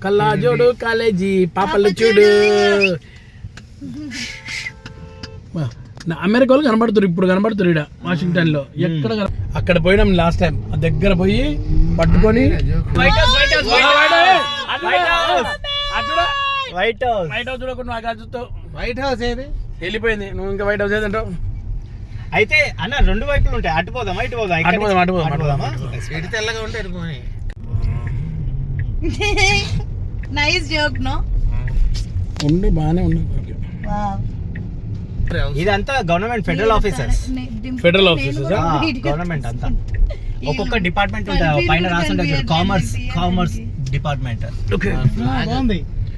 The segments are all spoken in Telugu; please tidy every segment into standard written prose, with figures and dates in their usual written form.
కల్లాజోడు కాలేజీ పాపలు చూడు. అమెరికా వాళ్ళు కనబడుతున్నారు, ఇప్పుడు కనబడుతున్నారు ఇక్కడ వాషింగ్టన్ లో. ఎక్కడ అక్కడ పోయినాం లాస్ట్ టైం, దగ్గర పోయి పట్టుకొని వైట్ హౌస్ చూడకుండా వైట్ హౌస్ ఏది వెళ్ళిపోయింది. నువ్వు ఇంకా వైట్ హౌస్ ఏదంటావు? అయితే అన్న రెండు వైపులు ఉంటాయి, అటు పోదామా ఇటు పోదామా? ఇటు తెల్లగా ఉంటే నైస్ జోక్ నో ఉండి బాగానే ఉంది. ఇదంతా గవర్నమెంట్ ఫెడరల్ ఆఫీసర్స్ గవర్నమెంట్ అంతా ఒక్కొక్క డిపార్ట్మెంట్ ఉంటుంది. పైన రాస్తుంటారు కామర్స్ డిపార్ట్మెంట్.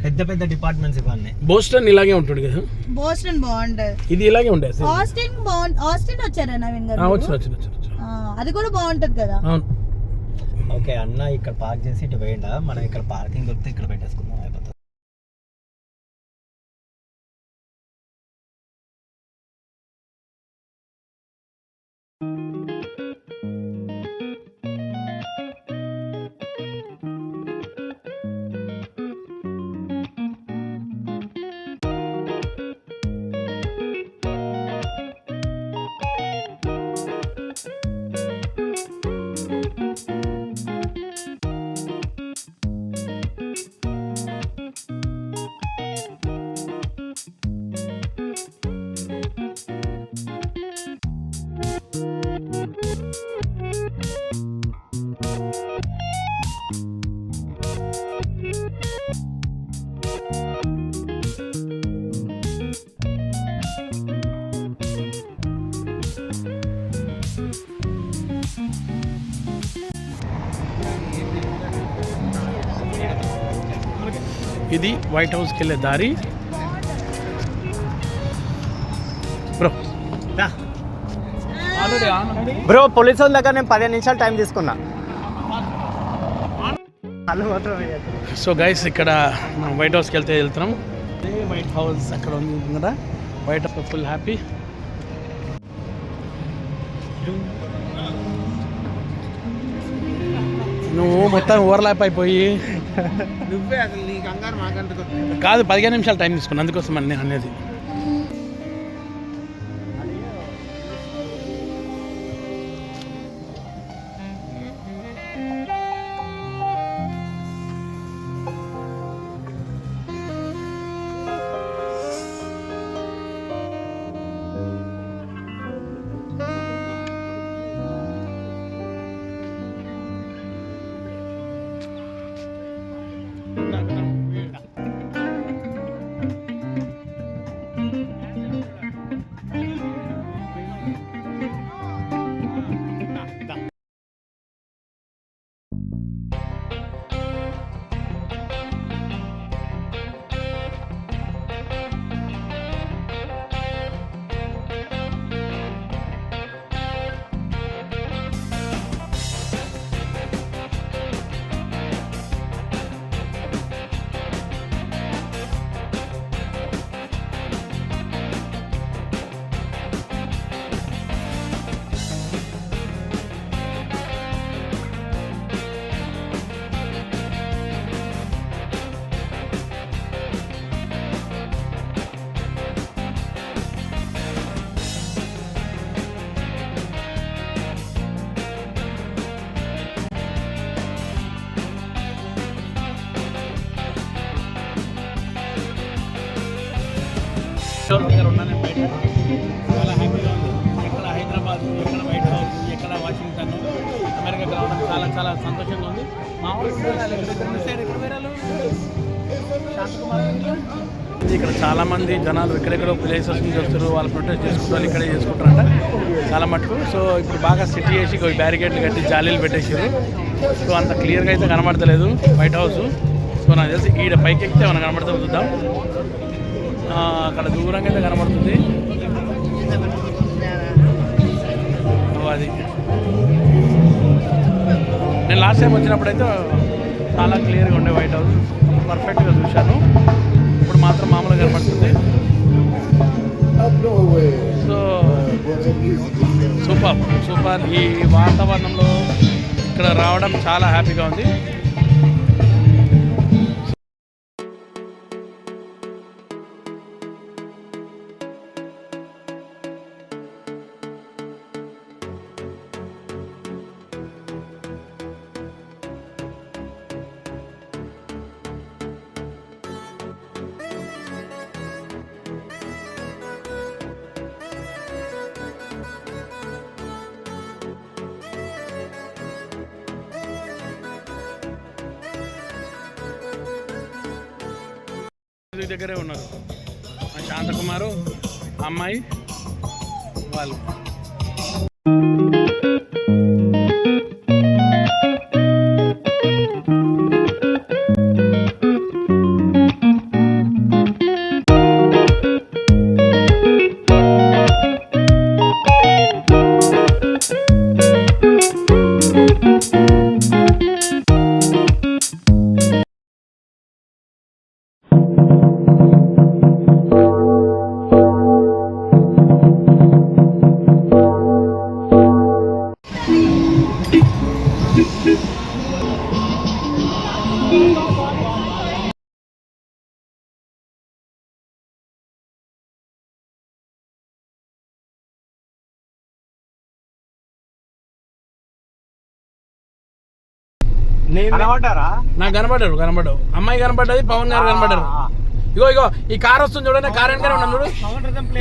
పెద్ద పెద్ద డిపార్ట్మెంట్స్ ఇవన్నీ. బోస్టన్ ఇలాగే ఉంటుంది కదా. బోస్టన్ బాగుంటది, ఇది ఇలాగే ఉండేది. ఆస్టిన్ వచ్చారా నవీన్ గారు? అది కూడా బాగుంటది కదా. ఓకే అన్న ఇక్కడ పార్క్ చేసి ఇటు వేయండి, మనం ఇక్కడ పార్కింగ్ దొరికితే ఇక్కడ పెట్టేసుకుందాం, అయిపోతుంది. ఇది వైట్ హౌస్కి వెళ్ళే దారి. బ్రో పోలీసు వాళ్ళ దగ్గర నేను 15 నిమిషాలు టైం తీసుకున్నా. సో గైస్ ఇక్కడ మనం వైట్ హౌస్కి వెళ్తున్నాం. వైట్ హౌస్ అక్కడ ఉంది కదా, వైట్ హౌస్ ఫుల్ హ్యాపీ. నువ్వు మొత్తం ఓవర్లాప్ అయిపోయి నువ్వే అసలు నీ కంగారు మాకంటే కాదు 15 నిమిషాలు టైం తీసుకున్నా, అందుకోసం అని నేను అనేది. దగ్గర ఉన్నాను బయట, చాలా హ్యాపీగా ఉంది. ఎక్కడ హైదరాబాద్, ఎక్కడ వైట్ హౌస్, ఎక్కడ వాషింగ్టన్, అమెరికా రావడం చాలా చాలా సంతోషంగా ఉంది. ఇక్కడ చాలామంది జనాలు ఎక్కడెక్కడో ప్లేసెస్ నుంచి వస్తారు, వాళ్ళు ప్రొటెస్ట్ చేసుకుంటారు, ఇక్కడే చేసుకుంటారంట చాలా మటుకు. సో ఇప్పుడు బాగా సెట్ చేసి బ్యారికేడ్లు కట్టి జాలీలు పెట్టేసారు. సో అంత క్లియర్గా అయితే కనబడతలేదు వైట్ హౌస్. సో నాకు తెలిసి ఈడ పైకి ఎక్కితే మనం కనబడతా చూద్దాం. అక్కడ దూరంగా అయితే కనబడుతుంది అది. నేను లాస్ట్ టైం వచ్చినప్పుడైతే చాలా క్లియర్గా ఉండే వైట్ హౌస్, పర్ఫెక్ట్గా చూశాను. ఇప్పుడు మాత్రం మామూలుగా కనబడుతుంది. సో సూపర్ ఈ వాతావరణంలో ఇక్కడ రావడం చాలా హ్యాపీగా ఉంది. గుడి దగ్గరే ఉన్నారు. మా శాంతకుమారు అమ్మాయి వాళ్ళు. నాకు కనబడ్డాడు అమ్మాయి కనబడ్డది, పవన్ గారు కనబడ్డారు. ఇగో ఈ కార్ వస్తుంది చూడండి, కార్ వెనకానే ఉన్నాను చూడు,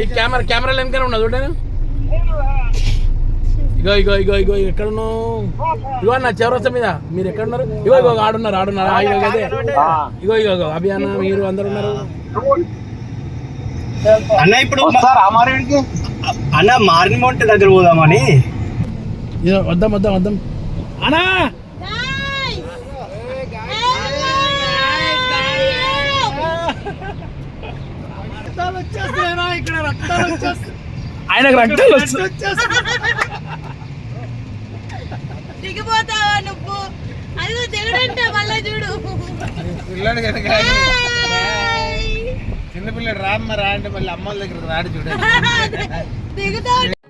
ఈ కెమెరా వెనకానే ఉన్నది చూడండి. ఇగో ఎక్కడున్నావు? ఇగో నా చౌరస్తా మీద మీరు ఎక్కడున్నారు? ఇగో ఆడున్నారు అదే. ఇగో అభియాన మీరు అందరు ఉన్నారు. అన్న ఇప్పుడు అన్న మార్నింగ్ మౌంట్ దగ్గర పోదామని. వద్దాం అన్నా. ఆయనకు రక్తాలు దిగిపోతావా నువ్వు? అది దిగడంట మళ్ళా చూడు. పిల్లడు కనుక చిన్నపిల్లడు రామ్మ రా అంటే మళ్ళీ అమ్మల దగ్గర రాడు చూడండి. దిగుతావు.